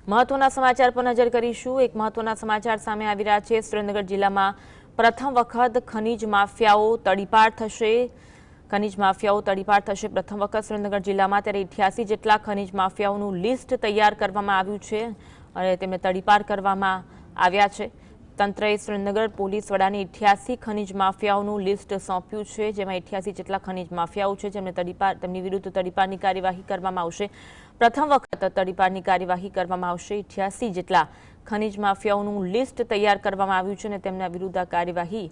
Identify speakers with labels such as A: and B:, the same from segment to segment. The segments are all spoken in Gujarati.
A: મહત્વના સમાચાર પર નજર કરીશું। એક મહત્વના સમાચાર સામે આવી રહ્યા છે। સુરેન્દ્રનગર જિલ્લામાં પ્રથમ વખત ખનીજ માફિયાઓ તડીપાર થશે। પ્રથમ વખત સુરેન્દ્રનગર જિલ્લામાં ત્યારે 88 જેટલા ખનીજ માફિયાઓનું લિસ્ટ તૈયાર કરવામાં આવ્યું છે અને તેમને તડીપાર કરવામાં આવ્યા છે। તંત્રએ સુરેન્દ્રનગર પોલીસ વડાને 88 ખનીજ માફિયાઓનું લિસ્ટ સોંપ્યું છે, જેમાં 88 જેટલા ખનીજ માફિયાઓ છે જેમને તેમની વિરુદ્ધ તડીપારની કાર્યવાહી કરવામાં આવશે। પ્રથમ વખત તડીપારની કાર્યવાહી કરવામાં આવશે। 88 જેટલા ખનીજ માફિયાઓનું લિસ્ટ તૈયાર કરવામાં આવ્યું છે અને તેમના વિરુદ્ધ કાર્યવાહી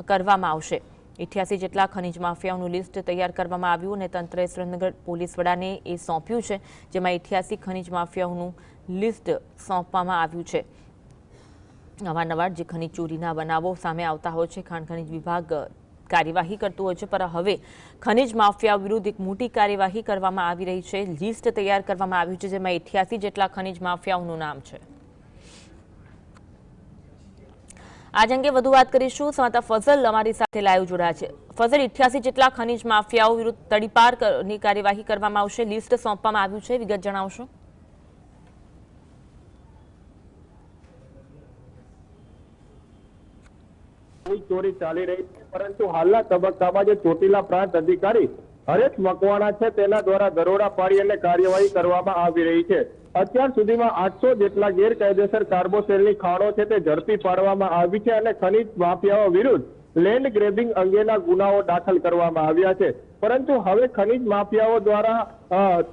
A: કરવામાં આવશે। 88 જેટલા ખનીજ માફિયાઓનું લિસ્ટ તૈયાર કરવામાં આવ્યું અને તંત્રએ સુરેન્દ્રનગર પોલીસ વડાને એ સોંપ્યું છે, જેમાં 88 ખનીજ માફિયાઓનું લિસ્ટ સોંપવામાં આવ્યું છે। અવારનવાર જે ખનીજ ચોરીના બનાવો સામે આવતા હોય છે, ખાણ ખનીજ વિભાગ કાર્યવાહી કરતું હોય છે, પણ હવે ખનીજ માફિયા વિરુદ્ધ એક મોટી કાર્યવાહી કરવામાં આવી રહી છે। લિસ્ટ તૈયાર કરવામાં આવ્યું છે, જેમાં 88 જેટલા ખનીજ માફિયાઓનું નામ છે। આજ અંગે વધુ વાત કરીશું। સંવાદદાતા ફઝલ અમારી સાથે લાઈવ જોડાયા છે। ફઝલ, 88 જેટલા ખનીજ માફિયાઓ વિરુદ્ધ તડીપારની કાર્યવાહી કરવામાં આવશે, લિસ્ટ સોંપવામાં આવ્યું છે, વિગત જણાવશો?
B: ચોરી ચાલી રહી છે, પરંતુ હાલના તબક્કામાં જે ચોટીલા પ્રાંત અધિકારી હરેશ મકવાણા છે તેના દ્વારા દરોડા પાડી અને કાર્યવાહી કરવામાં આવી રહી છે। અત્યાર સુધીમાં 800 જેટલા ગેરકાયદેસર કાર્બોસેલની ખાણો છે તે ઝડપી પાડવામાં આવી છે અને ખનીજ માફિયાઓ વિરુદ્ધ લેન્ડ ગ્રેબિંગ અંગેના ગુનાઓ દાખલ કરવામાં આવ્યા છે। પરંતુ હવે ખનીજ માફિયાઓ દ્વારા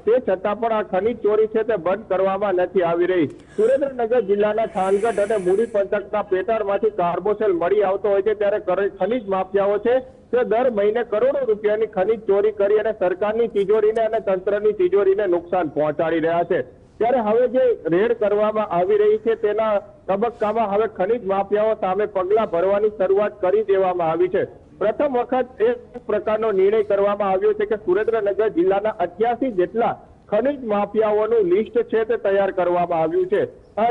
B: તે છતાં પણ આ ખનીજ ચોરી છે તે બંધ કરવામાં નથી આવી રહી। સુરેન્દ્રનગર જિલ્લાના થાનગઢ અને મૂડી પંથકના પેટાળમાંથી કાર્બોસેલ મળી આવતો હોય છે, ત્યારે ખનીજ માફિયાઓ છે તે દર મહિને કરોડો રૂપિયાની ખનીજ ચોરી કરી અને સરકારની તિજોરીને અને તંત્રની તિજોરીને નુકસાન પહોંચાડી રહ્યા છે। ત્યારે હવે જે રેડ કરવામાં આવી રહી છે તેના તબક્કામાં હવે ખનીજ માફિયાઓ સામે પગલાં ભરવાની શરૂઆત કરી દેવામાં આવી છે। પ્રથમ વખત એક પ્રકારનો નિર્ણય કરવામાં આવ્યો છે કે સુરેન્દ્રનગર જિલ્લાના 88 જેટલા ખનીજ માફિયાઓનું લિસ્ટ છે તે તૈયાર કરવામાં આવ્યું છે।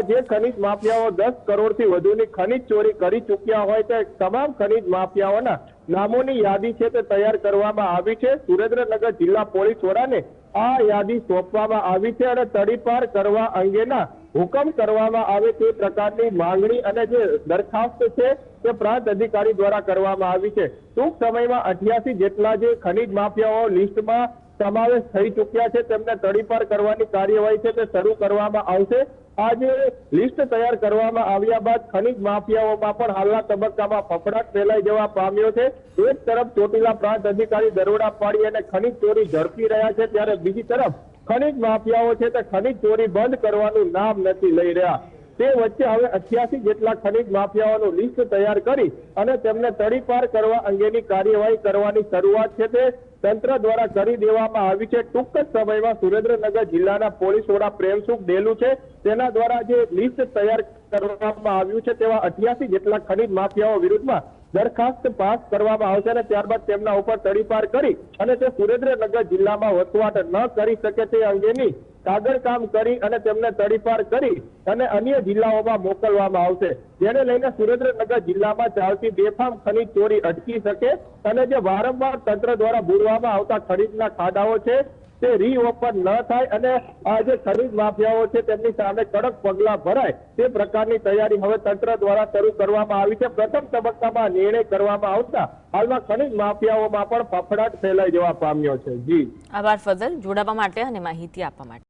B: જે ખનીજ માફિયાઓ 10 કરોડથી વધુની ખનીજ ચોરી કરી ચૂક્યા હોય તે તમામ ખનીજ માફિયાઓના નામોની યાદી છે તે તૈયાર કરવામાં આવી છે। સુરેન્દ્રનગર જિલ્લા પોલીસ વડાને આ યાદી સોંપવામાં આવી છે અને તડીપાર કરવા અંગેના હુકમ કરવામાં આવે તે પ્રકારની માંગણી અને જે દરખાસ્ત છે તે પ્રાંત અધિકારી દ્વારા કરવામાં આવી છે। ટૂંક સમયમાં 88 જેટલા જે ખનીજ માફિયાઓ લિસ્ટમાં સમાવેશ થઈ ચૂક્યા છે તેમને તડીપાર કરવાની કાર્યવાહી છે તે શરૂ કરવામાં આવશે। આજે લિસ્ટ તૈયાર કરવામાં આવ્યા બાદ ખનીજ માફિયાઓમાં પણ હાલના તબક્કામાં ફફડાટ ફેલાઈ જવા પામ્યો છે। એક તરફ ચોટીલા પ્રાંત અધિકારી દરોડા પાડી અને ખનીજ ચોરી ઝડપી રહ્યા છે, ત્યારે બીજી તરફ ખનીજ માફિયાઓ છે તે ખનીજ ચોરી બંધ કરવાનું નામ નથી લઈ રહ્યા। તે વચ્ચે હવે 88 જેટલા ખનીજ માફિયાઓનું લિસ્ટ તૈયાર કરી અને તેમને તડીપાર કરવા અંગેની કાર્યવાહી કરવાની શરૂઆત છે તે તંત્ર દ્વારા કરી દેવામાં આવી છે। ટૂંક જ સમયમાં સુરેન્દ્રનગર જિલ્લાના પોલીસ વડા પ્રેમસુખ ડેલુ છે તેના દ્વારા જે લિસ્ટ તૈયાર કરવામાં આવ્યું છે તેવા 88 જેટલા ખનીજ માફિયાઓ વિરુદ્ધમાં દરખાસ્ત પાસ કરવામાં આવશે અને ત્યારબાદ તેમના ઉપર તડીપાર કરી અને તે સુરેન્દ્રનગર જિલ્લામાં વસવાટ ન કરી શકે તે અંગેની કાગળ કામ કરી અને તેમને તડીપાર કરી અને અન્ય જિલ્લાઓમાં મોકલવામાં આવશે, જેને લઈને સુરેન્દ્રનગર જિલ્લામાં ચાલતી બેફામ ખનીજ ચોરી અટકી શકે અને જે વારંવાર તંત્ર દ્વારા બુરવામાં આવતા ખનીજના ખાડાઓ છે તે રીઓપન ન થાય અને આ જે ખનીજ માફિયાઓ છે તેમની સામે કડક પગલાં ભરાય તે પ્રકારની તૈયારી હવે તંત્ર દ્વારા શરૂ કરવામાં આવી છે। પ્રથમ તબક્કામાં નિર્ણય કરવામાં આવતા હાલમાં ખનીજ માફિયાઓમાં પણ ફફડાટ ફેલાઈ જવા પામ્યો છે। જી
A: આભાર ફઝલ, જોડાવા માટે અને માહિતી આપવા માટે।